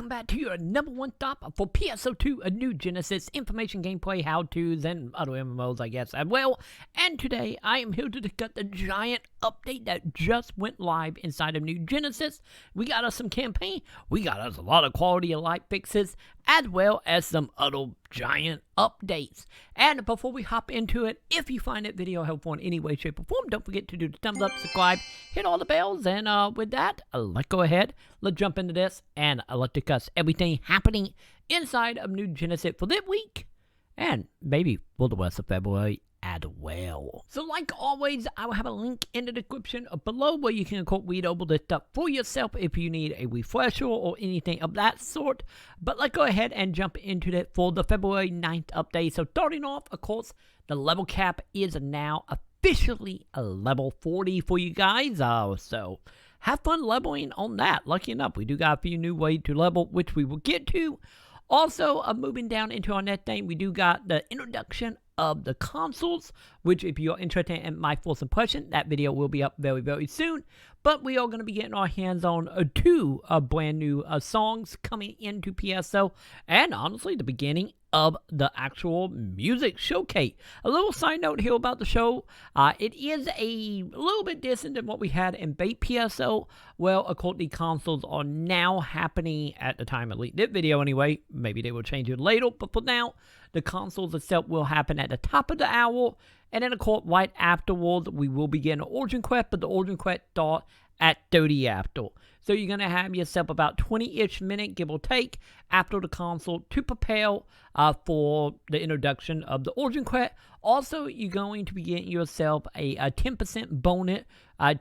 back to your #1 stop for PSO2 New Genesis information, gameplay, how-tos, and other MMOs, I guess, as well. And today, I am here to discuss the giant update that just went live inside of New Genesis. We got us some campaign, we got us a lot of quality of life fixes, as well as some other giant updates. And before we hop into it, if you find that video helpful in any way, shape, or form, don't forget to do the thumbs up, subscribe, hit all the bells, and with that, let's go ahead, let's jump into this, and let's discuss everything happening inside of New Genesis for this week, and maybe for the rest of February as well. So like always, I will have a link in the description below where you can read over this stuff for yourself if you need a refresher or anything of that sort. But let's go ahead and jump into that for the February 9th update. So starting off, of course, the level cap is now officially a level 40 for you guys. So have fun leveling on that. Lucky enough, we do got a few new ways to level, which we will get to. Also, moving down into our next thing, we do got the introduction of the consoles, which if you're interested in my first impression, that video will be up very, very soon. But we are going to be getting our hands on two brand new songs coming into PSO, and honestly, the beginning of the actual music showcase. A little side note here about the show, it is a little bit different than what we had in bait PSO. Well, of course, the consoles are now happening at the time of this video anyway. Maybe they will change it later, but for now, the consoles itself will happen at the top of the hour, and then of course, right afterwards, we will begin the Origin Quest, but the Origin Quest start at 30 after. So you're going to have yourself about 20-ish minutes, give or take, after the console to prepare for the introduction of the Origin Quest. Also, you're going to be getting yourself a 10% bonus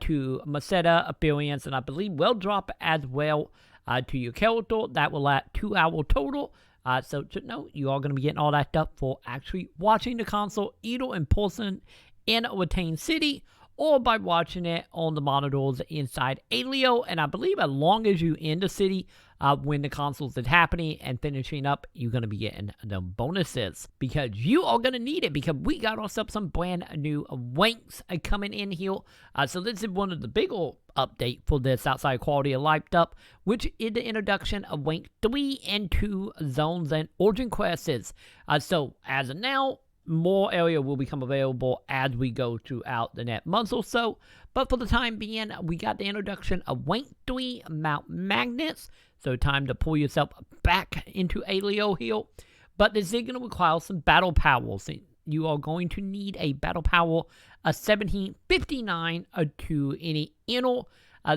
to Meseta appearance, and I believe will drop as well to your character. That will add 2 hours total. So just know you are going to be getting all that stuff for actually watching the console either in person in a retained city or by watching it on the monitors inside Alio. And I believe as long as you're in the city when the consoles is happening and finishing up, you're going to be getting the bonuses because you are going to need it because we got ourselves some brand new wanks coming in here. So this is one of the bigger update for this outside quality of life stuff, which is the introduction of Wank 3 and 2 zones and Origin Quests. So as of now, more area will become available as we go throughout the next month or so. But for the time being, we got the introduction of Wank 3 Mount Magnets. So time to pull yourself back into Alio here. But this is going to require some battle powers. You are going to need a battle power of 1759 to any enter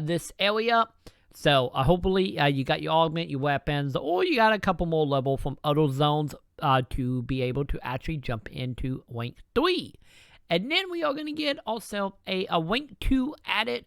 this area. So hopefully you got your augment, your weapons, or you got a couple more level from other zones to be able to actually jump into Wank 3. And then we are going to get ourselves a Wank 2 added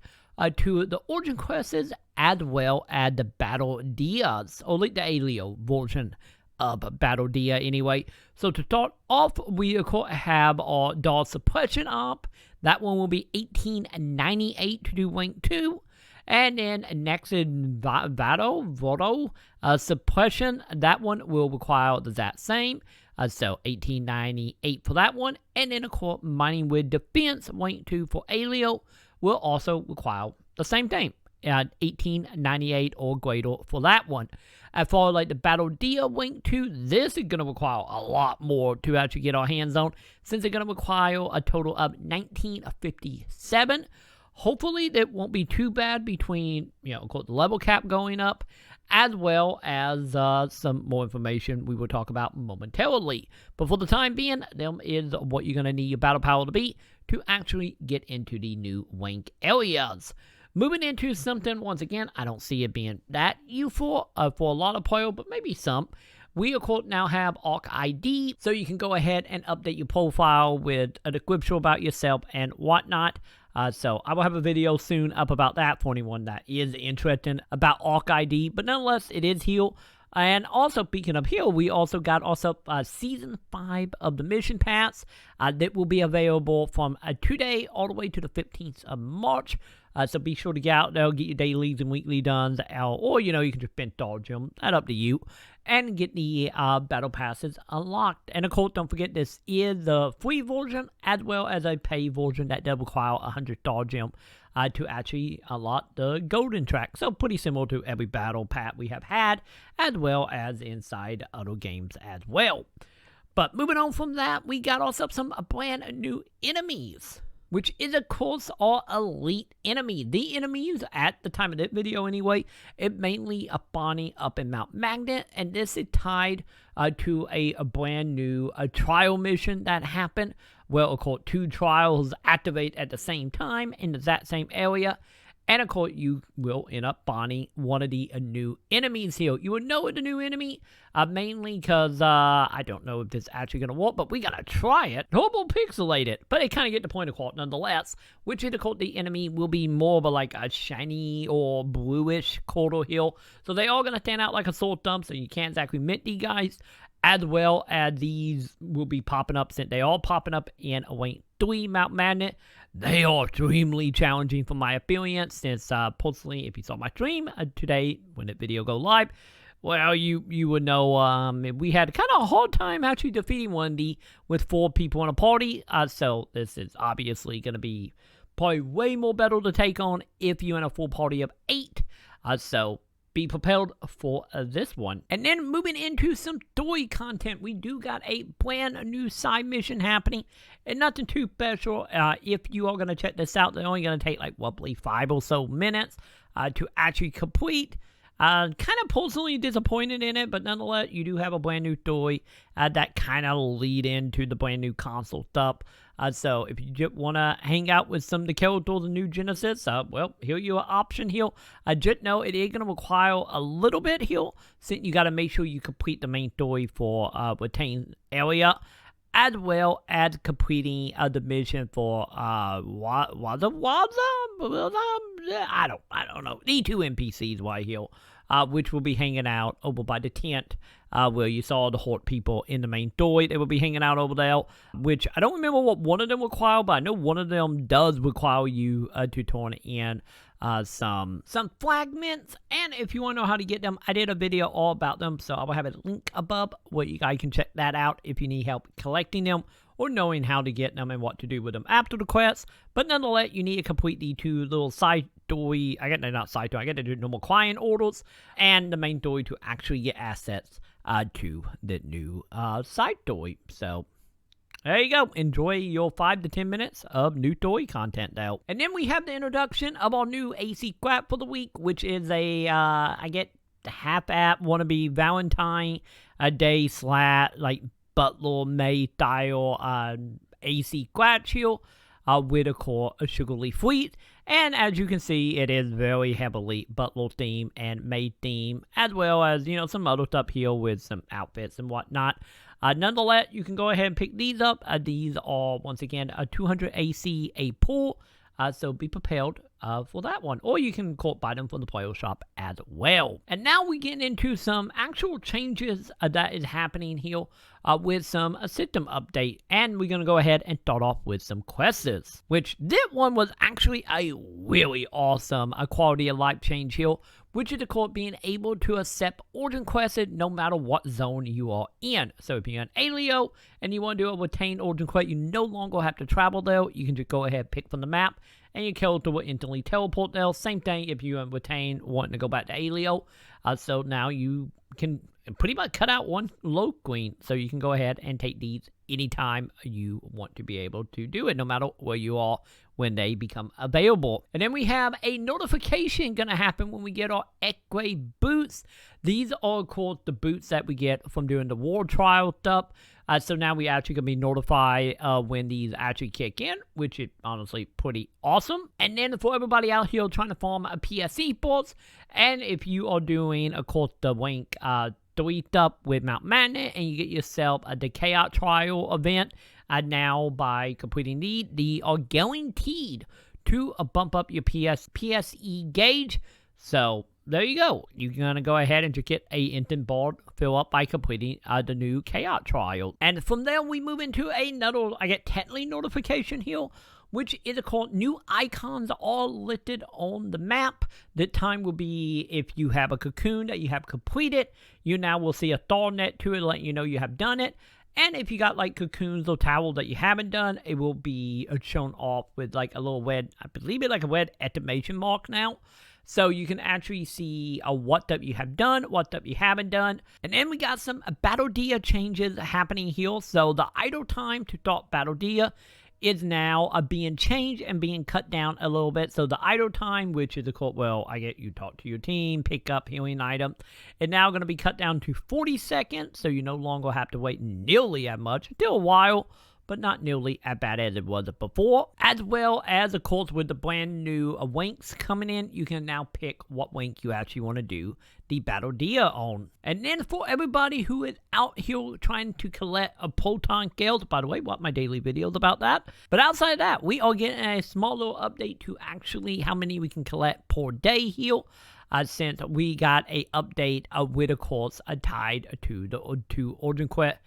to the Origin Quests as well as the Battle Dias, or like the Alio version of Battle Dia anyway. So to start off, we of course have our DAW Suppression up. That one will be 1898 to do Wank 2. And then next is Voto Suppression. That one will require the exact same. So 1898 for that one. And then of course, Mining with Defense Wank 2 for Alio will also require the same thing. 1898 or greater for that one. As far as like the Battle Dia Wank 2, this is going to require a lot more to actually get our hands on, since it's going to require a total of 1957. Hopefully that won't be too bad between, of course, the level cap going up, as well as some more information we will talk about momentarily. But for the time being, them is what you're going to need your battle power to be to actually get into the new Wank areas. Moving into something, once again, I don't see it being that useful for a lot of players, but maybe some. We, of course, now have Arc ID, so you can go ahead and update your profile with a description about yourself and whatnot. So I will have a video soon up about that for anyone that is interested about Arc ID, but nonetheless, it is here. And also, speaking of here, we also got Season 5 of the Mission Pass that will be available from today all the way to the 15th of March. So be sure to get out there, get your dailies and weekly duns, or, you can just binge dodge them. That's up to you. And get the battle passes unlocked. And of course, don't forget this is the free version as well as a paid version that does require 100 star gem to actually unlock the golden track. So pretty similar to every battle pass we have had, as well as inside other games as well. But moving on from that, we got ourselves some brand new enemies, which is, of course, our elite enemy. The enemies, at the time of this video anyway, it mainly a spawning up in Mount Magnet, and this is tied to a brand new trial mission that happened. Well, of course, 2 trials activate at the same time in that same area. And of course, you will end up spawning one of the new enemies here. You will know it's a new enemy, mainly because I don't know if this is actually going to work, but we got to try it. Horrible pixelated, but it kind of get the point of course nonetheless, which is, of course, the enemy will be more of a shiny or bluish quarter hill. So they are going to stand out like a sore thumb, so you can't exactly mint these guys. As well as these will be popping up, since they are popping up in Wayne 3 Mount Magnet. They are extremely challenging from my experience, since personally, if you saw my stream today when the video go live, well, you would know we had kind of a hard time actually defeating one of the with 4 people in a party. So this is obviously going to be probably way more better to take on if you're in a full party of 8. So be prepared for this one. And then moving into some story content, we do got a brand new side mission happening, and nothing too special. If you are going to check this out, they're only going to take like roughly 5 or so minutes to actually complete. Kind of personally disappointed in it, but nonetheless, you do have a brand new story that kind of lead into the brand new console stuff. So if you just want to hang out with some of the characters of New Genesis, well, here you are option here. Just know it is going to require a little bit here, since you got to make sure you complete the main story for retained area, as well as completing the mission for I don't know, the 2 NPCs right here, which will be hanging out over by the tent where you saw the horde people in the main story. They will be hanging out over there, which I don't remember what one of them require, but I know one of them does require you to turn in some fragments. And if you want to know how to get them, I did a video all about them, so I will have a link above where you guys can check that out if you need help collecting them or knowing how to get them and what to do with them after the quest. But nonetheless, you need to complete the 2 little side story, I get to do normal client orders and the main story to actually get assets to the new side story. So there you go. Enjoy your 5 to 10 minutes of new story content now. And then we have the introduction of our new AC scrap for the week, which is a I get half-app wannabe Valentine Day / like Butler May style AC scratch here with a core sugar leaf wheat. And as you can see, it is very heavily Butler theme and May theme, as well as, you know, some other stuff here with some outfits and whatnot. Nonetheless, you can go ahead and pick these up. These are, once again, a 200 AC a pull. So be prepared for that one. Or you can buy them from the player shop as well. And now we get into some actual changes that is happening here with some system update. And we're going to go ahead and start off with some quests, which this one was actually a really awesome quality of life change here, which is, of course, being able to accept urgent quests no matter what zone you are in. So if you're in Alio and you want to do a retained urgent quest, you no longer have to travel there. You can just go ahead and pick from the map, and your character will instantly teleport there. Same thing if you retain wanting to go back to Alio. So now you can pretty much cut out one low screen, so you can go ahead and take these anytime you want to be able to do it, no matter where you are when they become available. And then we have a notification going to happen when we get our X-grade boots. These are, of course, the boots that we get from doing the war trial stuff. So now we actually going to be notified when these actually kick in, which is honestly pretty awesome. And then for everybody out here trying to farm a PSE bots, and if you are doing, of course, the rank 3 stuff with Mount Magnet, and you get yourself the Chaos Trial event, now by completing these are guaranteed to bump up your PSE gauge. So there you go. You're going to go ahead and just get a instant bar fill up by completing the new Chaos Trial. And from there, we move into another, I get technically notification here, which is called new icons all listed on the map. The time will be if you have a cocoon that you have completed. You now will see a star net to it, letting you know you have done it. And if you got like cocoons or towels that you haven't done, it will be shown off with like a little red, I believe it like a red estimation mark now. So you can actually see what that you have done, what that you haven't done. And then we got some Battle Dia changes happening here. So the idle time to start Battle Dia is now being changed and being cut down a little bit. So the idle time, which is I get you talk to your team, pick up healing item, is now going to be cut down to 40 seconds. So you no longer have to wait nearly as much. Still a while, but not nearly as bad as it was before. As well as, of course, with the brand new winks coming in, you can now pick what wink you actually want to do the Battle Dia on. And then for everybody who is out here trying to collect a proton scales, by the way, watch my daily videos about that. But outside of that, we are getting a small little update to actually how many we can collect per day here. Since we got a update with, of course, tied to the two Origin Quest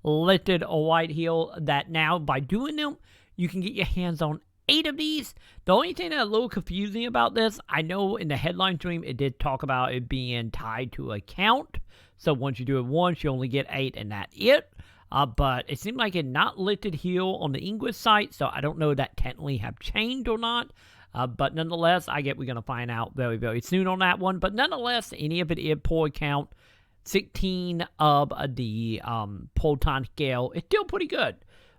listed or white heel, that now by doing them, you can get your hands on 8 of these. The only thing that's a little confusing about this, I know in the headline stream, it did talk about it being tied to a count. So once you do it once, you only get 8 and that's it. But it seemed like it not listed here on the English site, so I don't know if that technically have changed or not. But nonetheless, we're going to find out very, very soon on that one. But nonetheless, any of it is per account. 16 of the proton scale is still pretty good,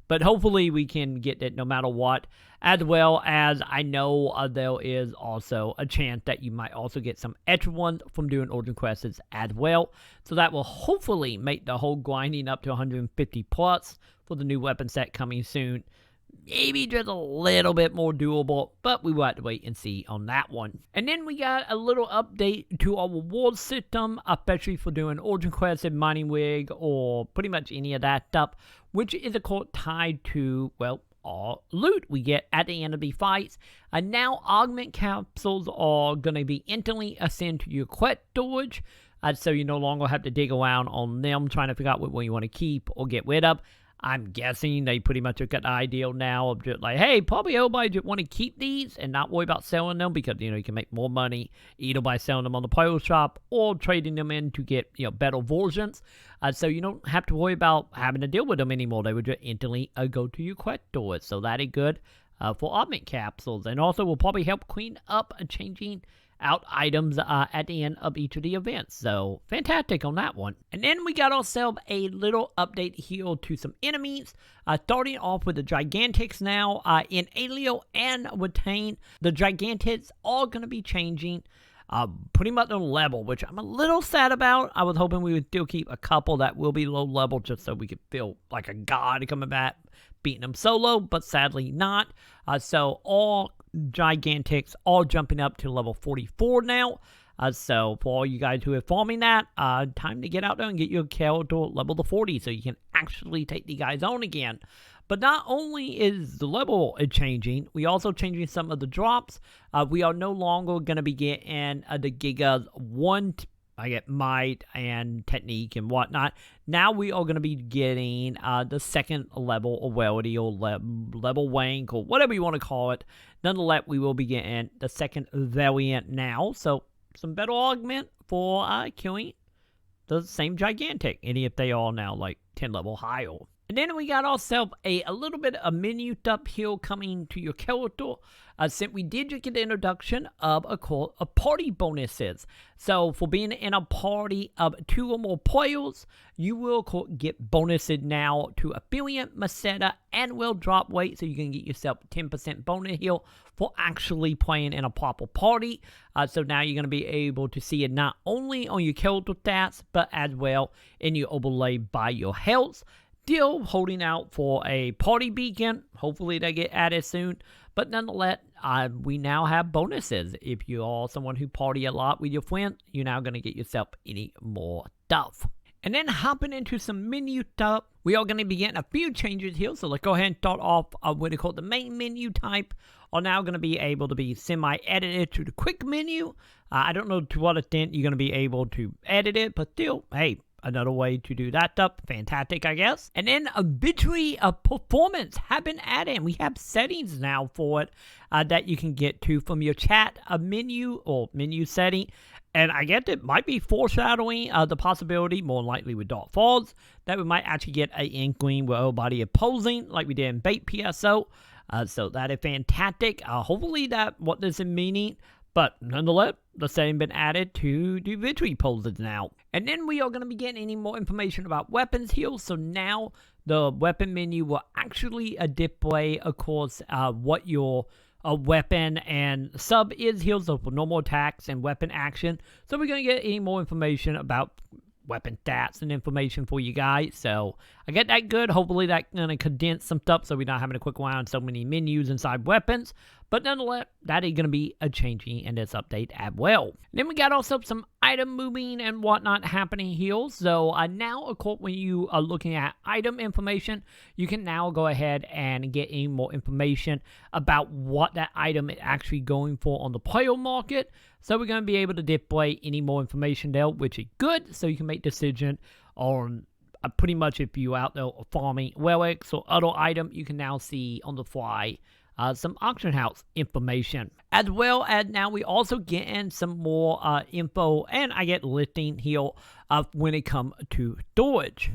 but hopefully we can get it no matter what. As well as I know there is also a chance that you might also get some extra ones from doing Origin Quests as well. So that will hopefully make the whole grinding up to 150 plus for the new weapon set coming soon maybe just a little bit more doable, but we will have to wait and see on that one. And then we got a little update to our reward system, especially for doing Origin Quests and Mining Wig or pretty much any of that stuff, which is of course tied to, well, our loot we get at the end of the fights. And now augment capsules are going to be instantly assigned to your quest storage, so you no longer have to dig around on them trying to figure out what one you want to keep or get rid of. I'm guessing they pretty much have got the idea now of just like, hey, probably everybody just want to keep these and not worry about selling them because, you know, you can make more money either by selling them on the Pyro Shop or trading them in to get, you know, better versions. So you don't have to worry about having to deal with them anymore. They would just instantly go to your quest storage. So that is good for augment capsules. And also will probably help clean up changing out items at the end of each of the events. So fantastic on that one. And then we got ourselves a little update here to some enemies. Starting off with the Gigantics now. In Alio and Watain, the Gigantics are going to be changing pretty much on level, which I'm a little sad about. I was hoping we would still keep a couple that will be low level just so we could feel like a god coming back, beating them solo, but sadly not. So all Gigantics all jumping up to level 44 now. So for all you guys who are farming that, time to get out there and get your character level to 40 so you can actually take the guys on again. But not only is the level changing, we also changing some of the drops. We are no longer going to be getting the Gigas 1. I get might and technique and whatnot. Now we are going to be getting the second level ability or level wank or whatever you want to call it. Nonetheless, we will be getting the second variant now. So some better augment for killing the same Gigantic, any if they are now like 10 level higher. And then we got ourselves a little bit of menu up here coming to your character. Since we did just get the introduction of a party bonuses. So for being in a party of 2 or more players, you will get bonuses now to Affiliate, Maceta, and will drop weight. So you can get yourself 10% bonus here for actually playing in a proper party. So now you're going to be able to see it not only on your character stats, but as well in your overlay by your health. Still holding out for a party beacon. Hopefully they get added soon. But nonetheless, we now have bonuses. If you are someone who party a lot with your friends, you're now going to get yourself any more stuff. And then hopping into some menu stuff, we are going to be getting a few changes here. So let's go ahead and start off with the main menu type are now going to be able to be semi-edited to the quick menu. I don't know to what extent you're going to be able to edit it, but still, hey, another way to do that stuff. Fantastic, I guess. And then a victory performance have been added. We have settings now for it that you can get to from your chat, a menu or menu setting. And I guess it might be foreshadowing the possibility, more likely with Dark Falls, that we might actually get an inkling with everybody opposing, like we did in Bait PSO. So that is fantastic. Hopefully that what this is meaning. But nonetheless, the setting been added to the victory poses now. And then we are going to be getting any more information about weapons here. So now the weapon menu will actually display, of course, what your weapon and sub is here. So for normal attacks and weapon action. So we're going to get any more information about weapon stats and information for you guys. So I get that good. Hopefully that's going to condense some stuff so we're not having to click around so many menus inside weapons. But nonetheless, that is going to be a changing in this update as well. Then we got also some item moving and whatnot happening here. So now, of course, when you are looking at item information, you can now go ahead and get any more information about what that item is actually going for on the player market. So we're going to be able to display any more information there, which is good. So you can make decision on pretty much if you're out there farming relics or other item, you can now see on the fly some auction house information, as well as now we also getting some more info, and I get listing here when it comes to storage.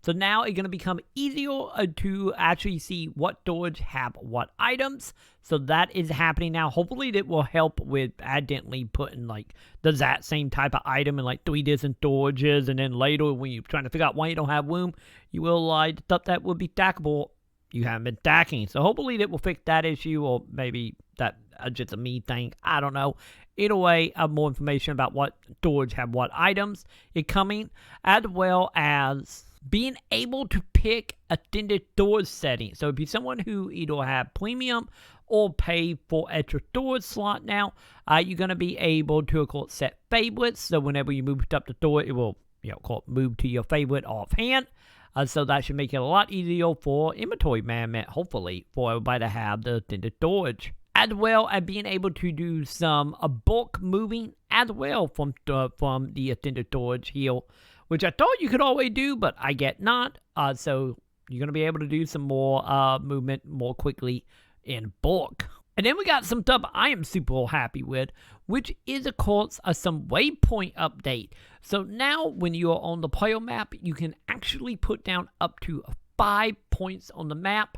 So now it's going to become easier to actually see what storage have what items. So that is happening now. Hopefully that will help with accidentally putting like that same type of item in like 3 different storages, and then later when you're trying to figure out why you don't have room, you will the stuff that would be stackable you haven't been stacking. So hopefully that will fix that issue, or maybe that just a me thing. I don't know. Either way, I have more information about what storage have what items is coming, as well as being able to pick extended storage settings. So if you're someone who either have premium or pay for extra storage slot now, you're going to be able to, of course, set favorites. So whenever you move up the store, it will, move to your favorite offhand. So that should make it a lot easier for inventory management, hopefully, for everybody to have the extended storage. As well as being able to do some bulk moving as well from the extended storage here, which I thought you could always do, but I get not. So you're going to be able to do some more movement more quickly in bulk. And then we got some stuff I am super happy with, which is, of course, some waypoint update. So now when you're on the player map, you can actually put down up to 5 points on the map.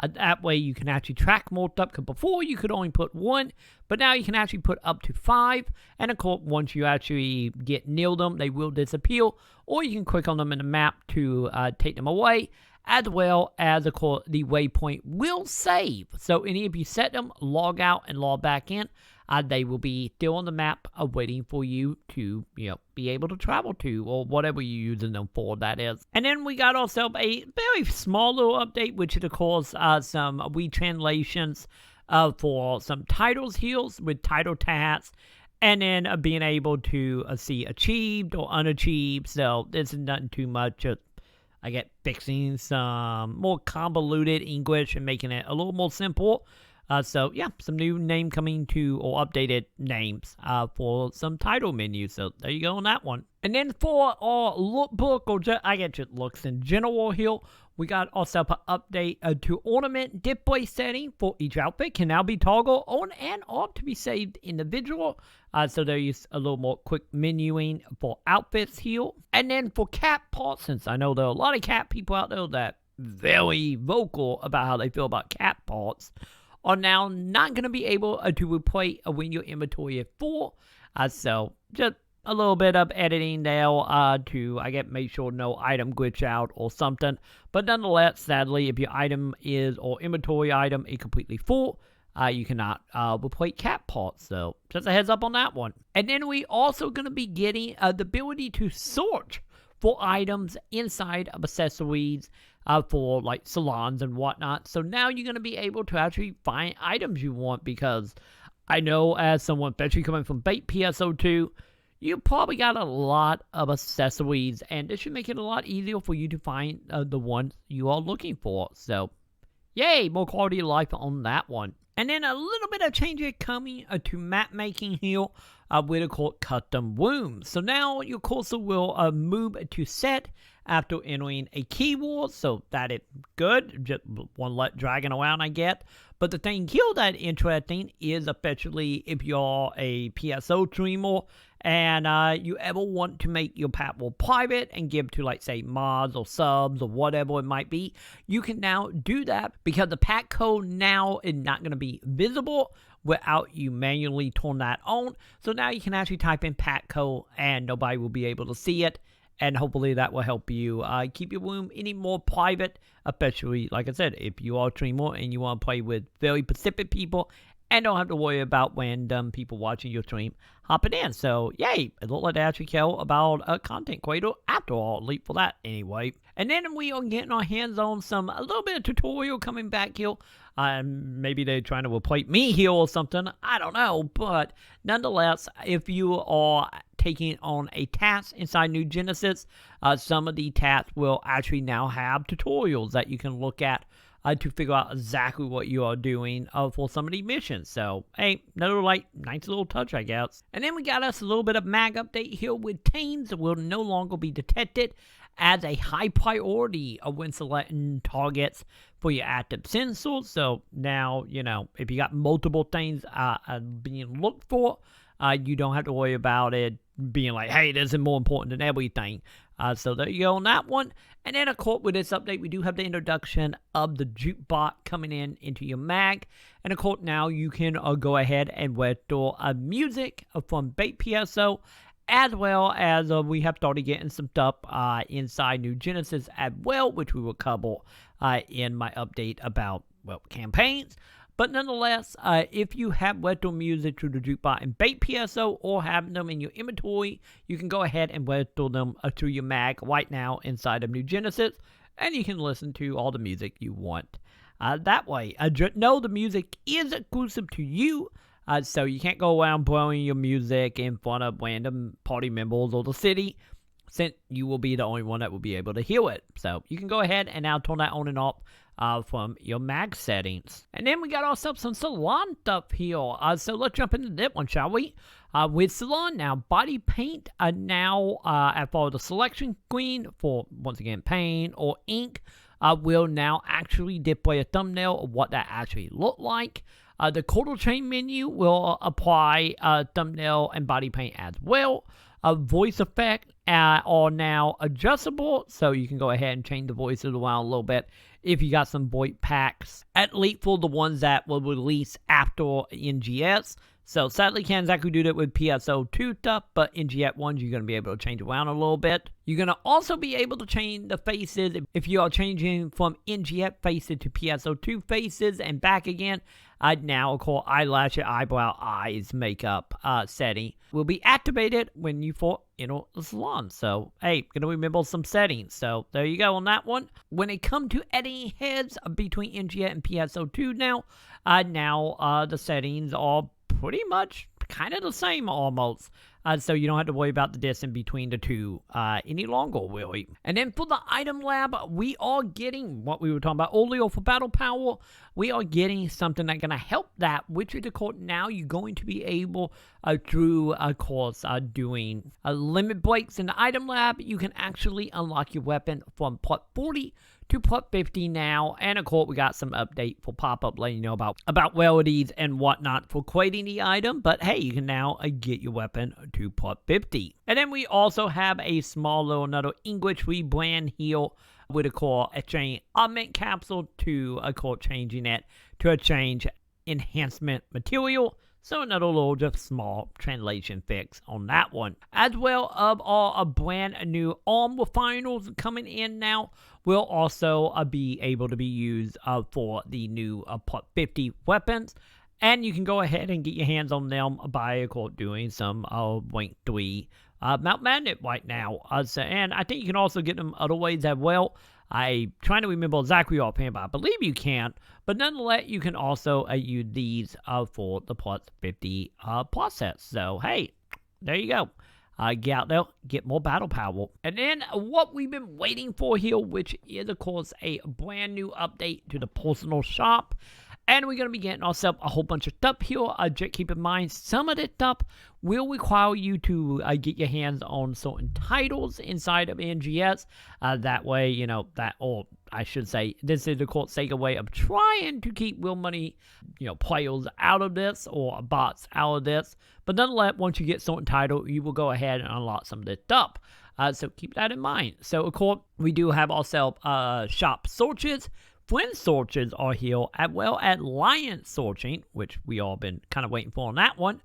That way you can actually track more stuff, because before you could only put 1, but now you can actually put up to 5. And of course, once you actually get near them, they will disappear, or you can click on them in the map to take them away. As well as, of course, the waypoint will save. So if you set them, log out and log back in, they will be still on the map waiting for you to, be able to travel to, or whatever you're using them for, that is. And then we got also a very small little update, which is, of course, some retranslations for some titles here with title tags. And then being able to see achieved or unachieved. So this is nothing too much. I get fixing some more convoluted English and making it a little more simple. So yeah, some new name coming to, or updated names for some title menus. So there you go on that one. And then for our lookbook, or I get just looks in general here, we got also an update to ornament display setting for each outfit can now be toggled on and off to be saved individual. So there is a little more quick menuing for outfits here. And then for cat parts, since I know there are a lot of cat people out there that very vocal about how they feel about cat parts, are now not going to be able to replace when your inventory is full. So just a little bit of editing there to, make sure no item glitch out or something. But nonetheless, sadly, if your item is, or inventory item is completely full, you cannot replace cat parts. So just a heads up on that one. And then we also going to be getting the ability to sort for items inside of accessories for like salons and whatnot. So now you're going to be able to actually find items you want, because I know as someone, especially coming from Bait PSO2, you probably got a lot of accessories, and this should make it a lot easier for you to find the ones you are looking for. So yay, more quality of life on that one. And then a little bit of changes coming to map making here. with a called custom wounds. So now your cursor will move to set after entering a keyword, so that is good. Just one let dragging around, I get. But the thing here that interesting is, especially if you're a PSO streamer and you ever want to make your path more private and give to, like, say, mods or subs or whatever it might be, you can now do that because the path code now is not going to be visible without you manually turn that on. So now you can actually type in path code and nobody will be able to see it. And hopefully that will help you keep your room any more private, especially, like I said, if you are a streamer and you want to play with very specific people and don't have to worry about random people watching your stream hopping in. So, yay, it looks like they actually care about a content creator after all, at least for that anyway. And then we are getting our hands on a little bit of tutorial coming back here. Maybe they're trying to replace me here or something. I don't know. But nonetheless, if you are taking on a task inside New Genesis, some of the tasks will actually now have tutorials that you can look at to figure out exactly what you are doing for some of the missions. So, hey, another nice little touch, I guess. And then we got us a little bit of mag update here with teams that will no longer be detected as a high priority when selecting targets for your active sensors. So now, if you got multiple things being looked for, you don't have to worry about it being like, hey, this is more important than everything. So there you go on that one. And then, of course, with this update, we do have the introduction of the jukebox coming into your mag. And, of course, now you can go ahead and restore music from bait PSO, as well as we have started getting some stuff inside New Genesis as well, which we will cover in my update about, campaigns. But nonetheless, if you have retro music through the jukebox in bait PSO or have them in your inventory, you can go ahead and retro them through your mag right now inside of New Genesis, and you can listen to all the music you want that way. Just know the music is exclusive to you, so you can't go around blowing your music in front of random party members or the city, since you will be the only one that will be able to hear it. So you can go ahead and now turn that on and off from your mag settings. And then we got ourselves some Salon stuff here. So let's jump into that one, shall we? With Salon now, body paint now as far as the selection screen for, once again, paint or ink, will now actually display a thumbnail of what that actually looked like. The color chain menu will apply thumbnail and body paint as well. Voice effect are now adjustable, so you can go ahead and change the voices around a little bit if you got some voice packs, at least for the ones that will release after NGS. So sadly, can't exactly do that with PSO2 stuff, but NGS ones you're going to be able to change around a little bit. You're going to also be able to change the faces if you are changing from NGS faces to PSO2 faces and back again. Now, of course, eyelash, eyebrow, eyes, makeup setting will be activated when you enter the salon. So, hey, gonna remember some settings. So, there you go on that one. When it comes to editing heads between NGS and PSO2 now, the settings are pretty much kind of the same almost. So you don't have to worry about the distance between the two any longer, really. And then for the item lab, we are getting what we were talking about earlier for battle power. We are getting something that's going to help that, which is, of course, now you're going to be able, through, of course, doing limit breaks in the item lab, you can actually unlock your weapon from part 40 to part 50 now. And of course, we got some update for pop-up letting you know about rarities and whatnot for creating the item. But hey, you can now get your weapon to part 50. And then we also have a small little another English rebrand here with a core exchange augment capsule to a core changing it to a change enhancement material. So another little just small translation fix on that one. As well of a brand new arm refiners coming in now will also be able to be used for the new part 50 weapons. And you can go ahead and get your hands on them by, of course, doing some Rank 3 Mount Magnet right now. And I think you can also get them other ways as well. I'm trying to remember exactly offhand, but I believe you can. But nonetheless, you can also use these for the plus 50 process. So, hey, there you go. Get out there, get more battle power. And then what we've been waiting for here, which is, of course, a brand new update to the personal shop. And we're going to be getting ourselves a whole bunch of stuff here. Just keep in mind, some of this stuff will require you to get your hands on certain titles inside of NGS. That way, you know, or I should say, this is the court sake way of trying to keep real money, you know, players out of this or bots out of this. But nonetheless, once you get certain title, you will go ahead and unlock some of this stuff. So keep that in mind. So, of course, we do have ourselves shop searches. Friend searches are here, as well as alliance searching, which we all been kind of waiting for on that one,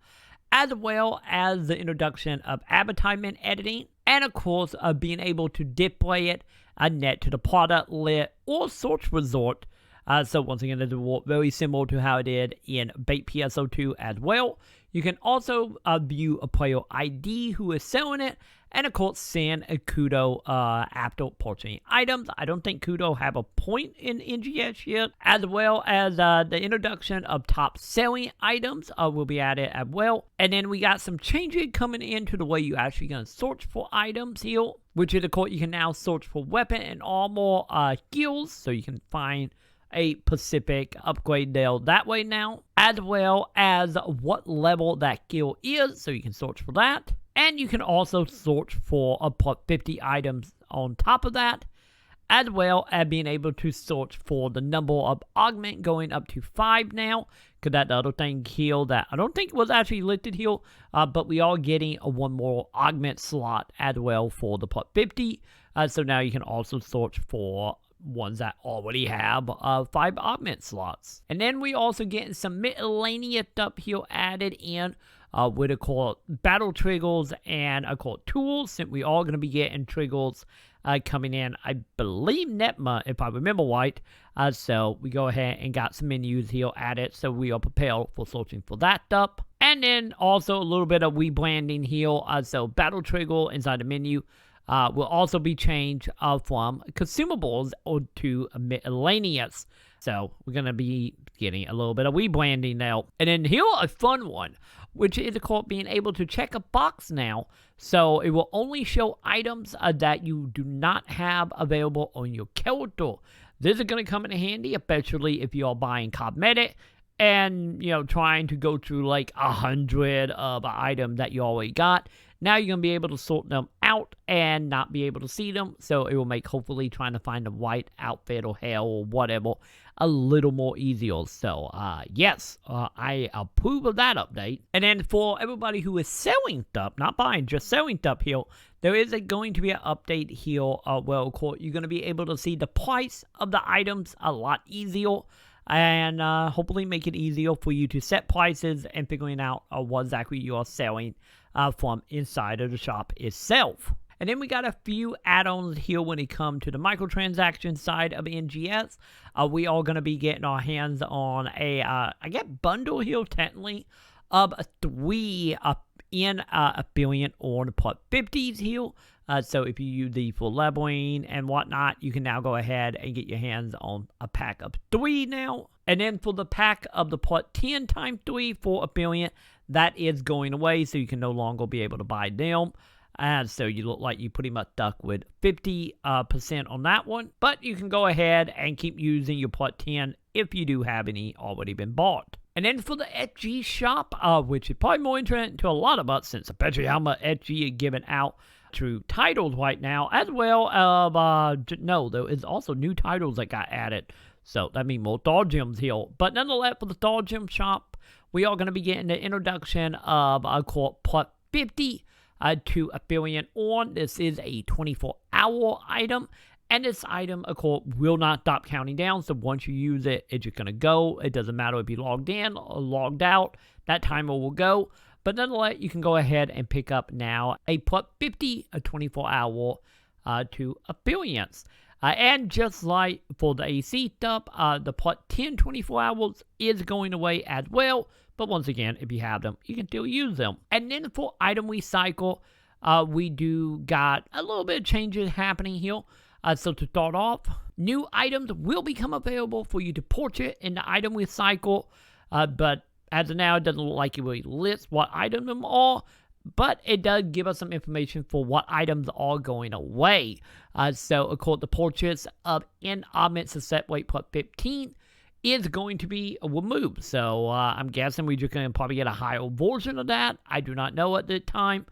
as well as the introduction of advertisement editing, and of course, being able to display it net to the product list or search result. So once again, this is very similar to how it did in Bait PSO2 as well. You can also view a player ID who is selling it, and of course send a Kudo after purchasing items. I don't think Kudo have a point in NGS yet, as well as the introduction of top selling items will be added as well. And then we got some changes coming into the way you actually gonna search for items here, which is of course you can now search for weapon and armor skills, so you can find a specific upgrade there that way now, as well as what level that skill is, so you can search for that. And you can also search for up 50 items on top of that, as well as being able to search for the number of augment going up to 5 now, because that's the other thing here that I don't think was actually listed here, but we are getting one more augment slot as well for the plus 50, so now you can also search for ones that already have 5 augment slots. And then we also getting some miscellaneous stuff here added in with a called battle triggers and a called tools, since we are going to be getting triggers coming in, I believe Netma, if I remember right. So we go ahead and got some menus here added, so we are prepared for searching for that stuff. And then also a little bit of rebranding here, so battle trigger inside the menu will also be changed from consumables to miscellaneous. So we're going to be getting a little bit of rebranding now. And then here a fun one, which is called being able to check a box now. So it will only show items that you do not have available on your character. This is going to come in handy, especially if you're buying cosmetic and, you know, trying to go through like 100 of an item that you already got. Now you're going to be able to sort them out and not be able to see them. So it will make hopefully trying to find the right outfit or hair or whatever a little more easier. So yes, I approve of that update. And then for everybody who is selling stuff, not buying, just selling stuff here, there is going to be an update here. Well, of course, you're going to be able to see the price of the items a lot easier. And hopefully make it easier for you to set prices and figuring out what exactly you are selling from inside of the shop itself. And then we got a few add-ons here when it comes to the microtransactions side of NGS. We are going to be getting our hands on a, I guess, bundle here technically of 3 in a billion on the plus 50s here. So if you use the for leveling and whatnot, you can now go ahead and get your hands on a pack of 3 now. And then for the pack of the plus 10 times 3 for a billion, that is going away, so you can no longer be able to buy them. And so you look like you pretty much stuck with 50% on that one. But you can go ahead and keep using your plus 10 if you do have any already been bought. And then for the SG shop, which is probably more interesting to a lot of us, since especially how much SG is given out through titles right now, as well as, no, there is also new titles that got added. So that means more Star Gems here. But nonetheless, for the Star Gem shop, we are going to be getting the introduction of a plus 50 to a billion on. This is a 24-hour item. And this item, of course, will not stop counting down. So once you use it, it's just going to go. It doesn't matter if you logged in or logged out. That timer will go. But nonetheless, you can go ahead and pick up now a plus 50, a 24-hour to a billions. And just like for the AC stuff, the plus 10 24 hours is going away as well. But once again, if you have them, you can still use them. And then for item recycle, we do got a little bit of changes happening here. So to start off, new items will become available for you to purchase in the item recycle. But as of now, it doesn't look like it really lists what items them are. But it does give us some information for what items are going away. So, of course, the purchase of in augments of set weight plus 15 is going to be removed. So I'm guessing we're just going to probably get a higher version of that. I do not know at the time.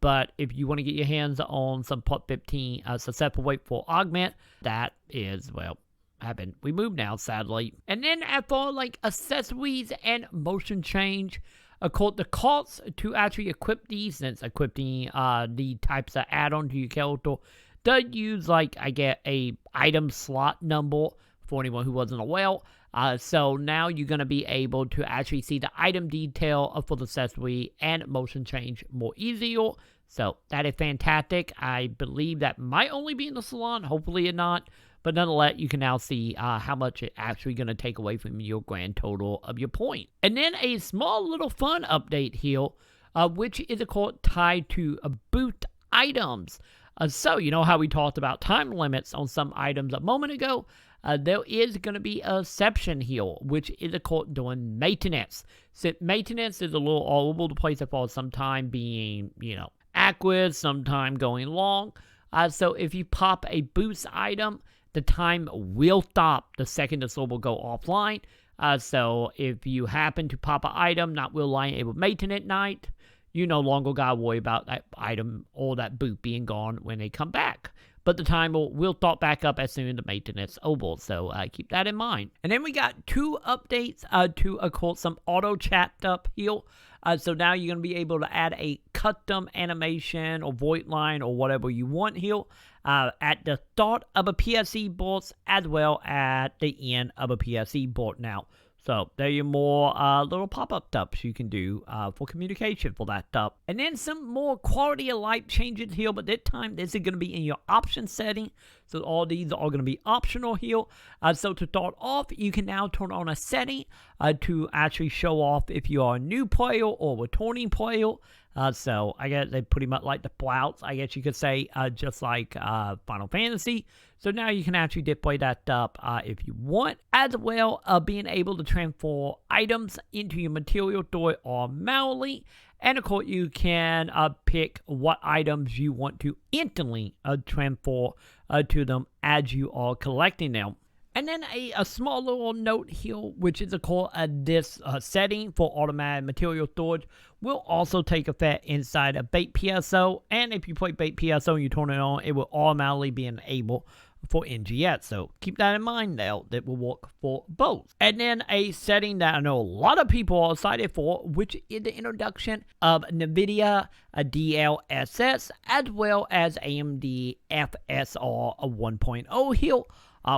But if you want to get your hands on some Part 15 successful wait for augment, that is, well, have been removed now, sadly. And then as for like accessories and motion change, the costs to actually equip these, since equipping the types of add-on to your character does use, like, I get a item slot number for anyone who wasn't aware. So now you're going to be able to actually see the item detail for the accessory and motion change more easier. So that is fantastic. I believe that might only be in the Salon, hopefully it not. But nonetheless, you can now see how much it's actually going to take away from your grand total of your point. And then a small little fun update here, which is tied to boost items. So, you know how we talked about time limits on some items a moment ago? There is going to be a exception here, which is doing maintenance. So maintenance is a little all over the place as far as sometime being, accurate, sometime going long. So if you pop a boost item, the time will stop the second the server will go offline. So if you happen to pop an item not relying able to maintain at night, you no longer got to worry about that item or that boot being gone when they come back. But the timer will start back up as soon as the maintenance is over, so keep that in mind. And then we got 2 updates to, of course, some auto chat up here. So now you're going to be able to add a custom animation or voice line or whatever you want here at the start of a PSE board as well at the end of a PSE board now. So there are your more little pop-up stuff you can do for communication for that stuff. And then some more quality of life changes here, but this time this is going to be in your option setting. So all these are going to be optional here. So to start off, you can now turn on a setting to actually show off if you are a new player or returning player. So I guess they pretty much like the plouts, I guess you could say, just like Final Fantasy. So now you can actually display that up if you want, as well being able to transfer items into your material store automatically. And of course, you can pick what items you want to instantly transfer to them as you are collecting them. And then a small little note here, which is, of course, this setting for automatic material storage will also take effect inside of Bait PSO. And if you play Bait PSO and you turn it on, it will automatically be enabled for NGS. So keep that in mind now, that will work for both. And then a setting that I know a lot of people are excited for, which is the introduction of NVIDIA DLSS as well as AMD FSR 1.0 here.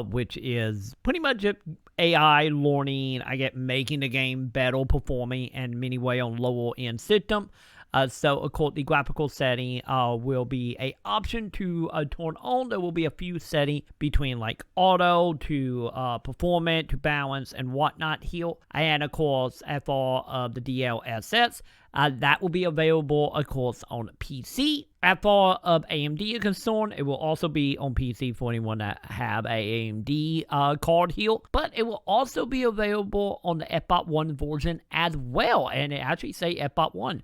Which is pretty much AI learning, making the game better performing and many way on lower end system. So of course the graphical setting will be a option to turn on. There will be a few settings between like auto to performance to balance and whatnot here. And of course for the DLSS, that will be available of course on PC. As far as AMD is concerned, it will also be on PC for anyone that have a AMD card here. But it will also be available on the FBOT 1 version as well. And it actually say FBOT 1.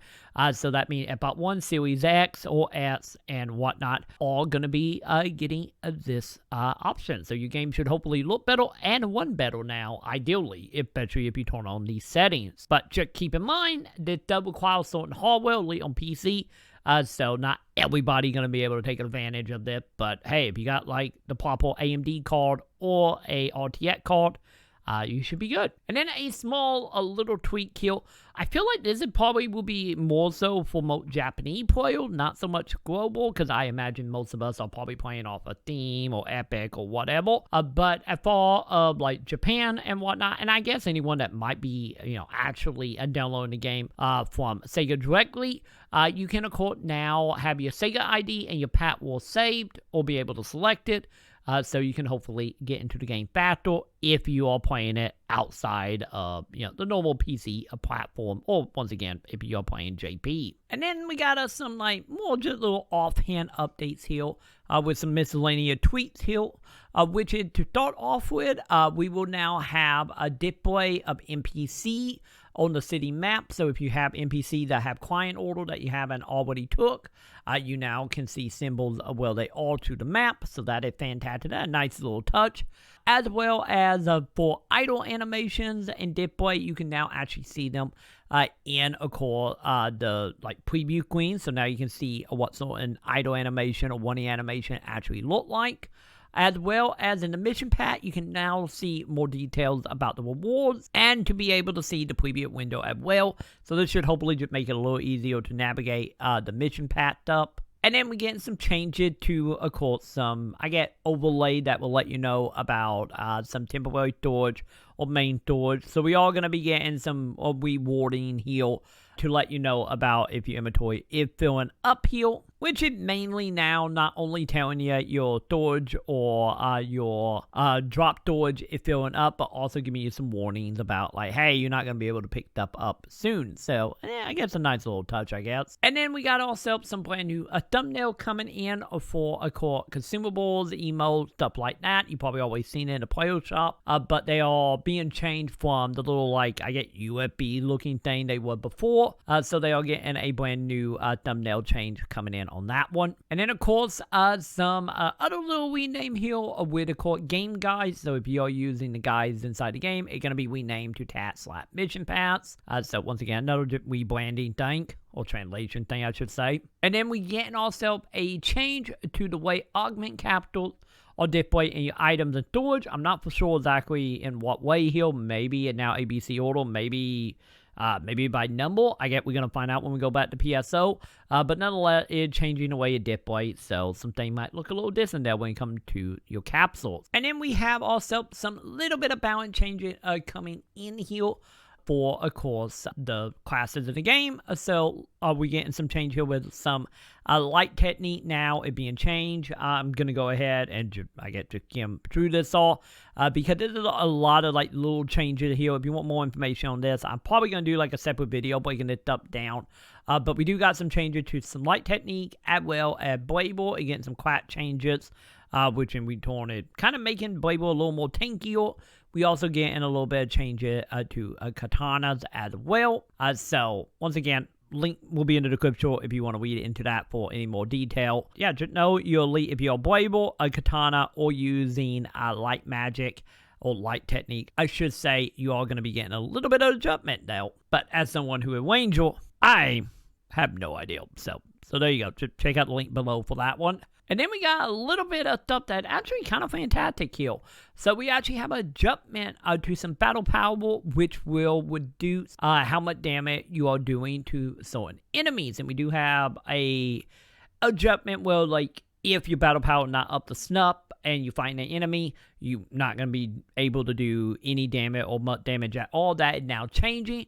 So that means FBOT 1, Series X or S and whatnot are going to be getting this option. So your game should hopefully look better and run better now, ideally, especially if you turn on these settings. But just keep in mind, this does require certain hardware on PC. So not everybody going to be able to take advantage of this. But hey, if you got like the proper AMD card or a RTX card, you should be good. And then a small, little tweak here. I feel like this probably will be more so for most Japanese players, not so much global, because I imagine most of us are probably playing off of Steam or Epic or whatever. But as far as like Japan and whatnot, and I guess anyone that might be, actually downloading the game from Sega directly, you can of course now have your Sega ID and your password saved or be able to select it. So you can hopefully get into the game faster if you are playing it outside of, the normal PC platform, or once again, if you are playing JP. And then we got some more just little offhand updates here with some miscellaneous tweets here, which is to start off with, we will now have a display of NPC on the city map. So if you have NPC that have client order that you haven't already took, you now can see symbols of where they are to the map. So that is fantastic. That's a nice little touch. As well as for idle animations and display, you can now actually see them in, of course, the preview screen. So now you can see what sort of an idle animation or one animation actually look like. As well as in the mission pack, you can now see more details about the rewards and to be able to see the preview window as well. So this should hopefully just make it a little easier to navigate the mission pack up. And then we get some changes to, of course, some, overlay that will let you know about some temporary storage or main storage. So we are going to be getting some rewarding here to let you know about if your inventory is filling up here, which is mainly now not only telling you your storage or your drop storage is filling up, but also giving you some warnings about hey, you're not going to be able to pick stuff up soon. So I guess a nice little touch, I guess. And then we got also some brand new thumbnail coming in for consumables, emotes, stuff like that. You probably always seen it in the player shop, but they are being changed from the little USB looking thing they were before. So they are getting a brand new thumbnail change coming in on that one. And then, of course, some other little rename here with the game guides. So if you are using the guides inside the game, it's going to be renamed to /mission paths. So once again, another rebranding thing, or translation thing, I should say. And then we getting also a change to the way augment capitals or display in your items and storage. I'm not for sure exactly in what way here. Maybe in now ABC order, maybe by number. We're going to find out when we go back to PSO. But nonetheless, it's changing the way you display. So something might look a little different there when it comes to your capsules. And then we have also some little bit of balance changing coming in here for, of course, the classes of the game. So we're getting some change here with some light technique now it being changed. I'm going to go ahead and just get through this all because there's a lot of little changes here. If you want more information on this, I'm probably going to do a separate video breaking it up down. But we do got some changes to some light technique as well as Blable. Again, some class changes, which in return it kind of making Blable a little more tankier. We also get in a little bit of changes to katanas as well. So once again, link will be in the description if you want to read into that for any more detail. Yeah, just know you're elite if you're Blable, a katana, or using light magic or light technique. I should say you are going to be getting a little bit of adjustment now. But as someone who is Ranger, I have no idea. So there you go. Just check out the link below for that one. And then we got a little bit of stuff that actually kind of fantastic here. So we actually have adjustment to some battle power, which will reduce how much damage you are doing to certain enemies. And we do have a adjustment where, if your battle power not up to snuff and you find an enemy, you're not going to be able to do any damage or much damage at all. That is now changing.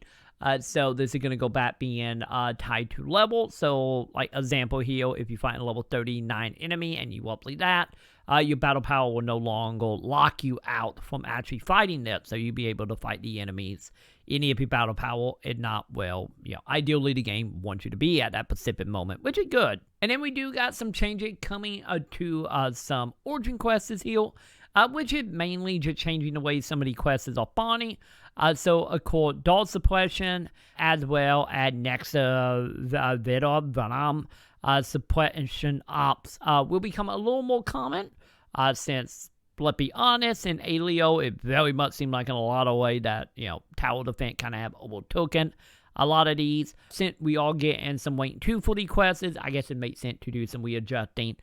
So this is going to go back being tied to level. So example here, if you find a level 39 enemy and you upgrade that, your battle power will no longer lock you out from actually fighting them. So you'll be able to fight the enemies. Any of your battle power is not, ideally the game wants you to be at that specific moment, which is good. And then we do got some changes coming to some origin quests here. Which is mainly just changing the way some of the quests are spawning. So, of course, dog suppression, as well as next Venom suppression ops will become a little more common since, let's be honest, in Alio, it very much seemed like in a lot of ways that, tower defense kind of have overtaken a lot of these. Since we are getting some waiting 2 for the quests, I guess it makes sense to do some readjusting.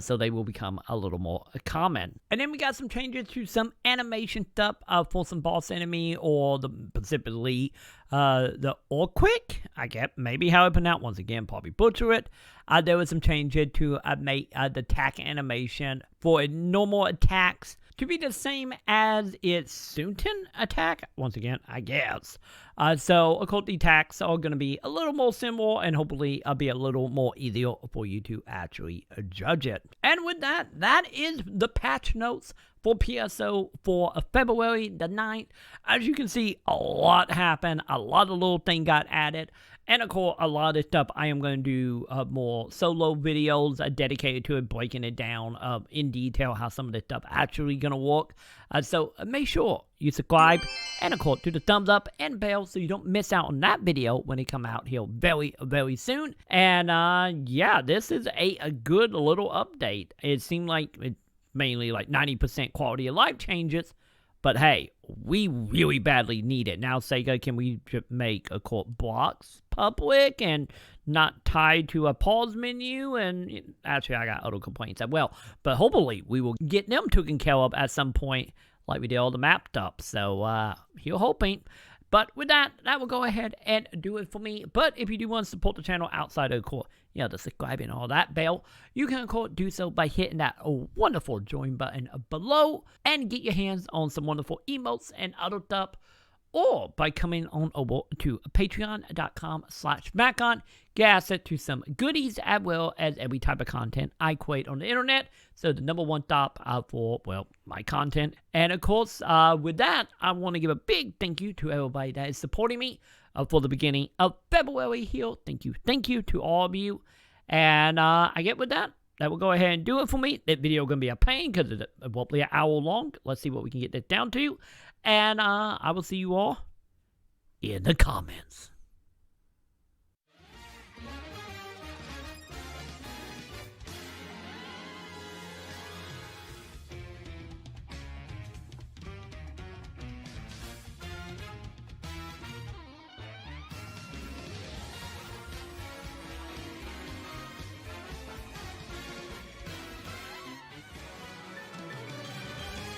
So they will become a little more common. And then we got some changes to some animation stuff for some boss enemy or specifically the Orquick. I get maybe how I pronounce once again, probably butcher it. There was some changes to make the attack animation for normal attacks to be the same as its Sunten attack. Once again, I guess. So occult attacks are going to be a little more similar and hopefully be a little more easier for you to actually judge it. And with that, that is the patch notes for PSO for February the 9th. As you can see, a lot happened. A lot of little things got added. And of course, a lot of this stuff I am going to do more solo videos dedicated to it, breaking it down in detail how some of this stuff actually going to work. So make sure you subscribe and of course do the thumbs up and bell so you don't miss out on that video when it come out here very, very soon. And yeah, this is a good little update. It seemed like it mainly like 90% quality of life changes. But hey, we really badly need it. Now, Sega, can we make a court blocks public and not tied to a pause menu? And actually, I got other complaints as well. But hopefully, we will get them taken care of at some point like we did all the map stuff. So, you're hoping. But with that, that will go ahead and do it for me. But if you do want to support the channel outside of the court, you know, the subscribe and all that bell, you can, of course, do so by hitting that wonderful join button below and get your hands on some wonderful emotes and other stuff, or by coming on over to patreon.com/Maconn, get access to some goodies as well as every type of content I create on the internet. So the #1 stop for, well, my content. And of course, with that, I want to give a big thank you to everybody that is supporting me for the beginning of February here. Thank you to all of you. And I get with that, that will go ahead and do it for me. That video is going to be a pain because it's probably an hour long. Let's see what we can get this down to. And I will see you all in the comments.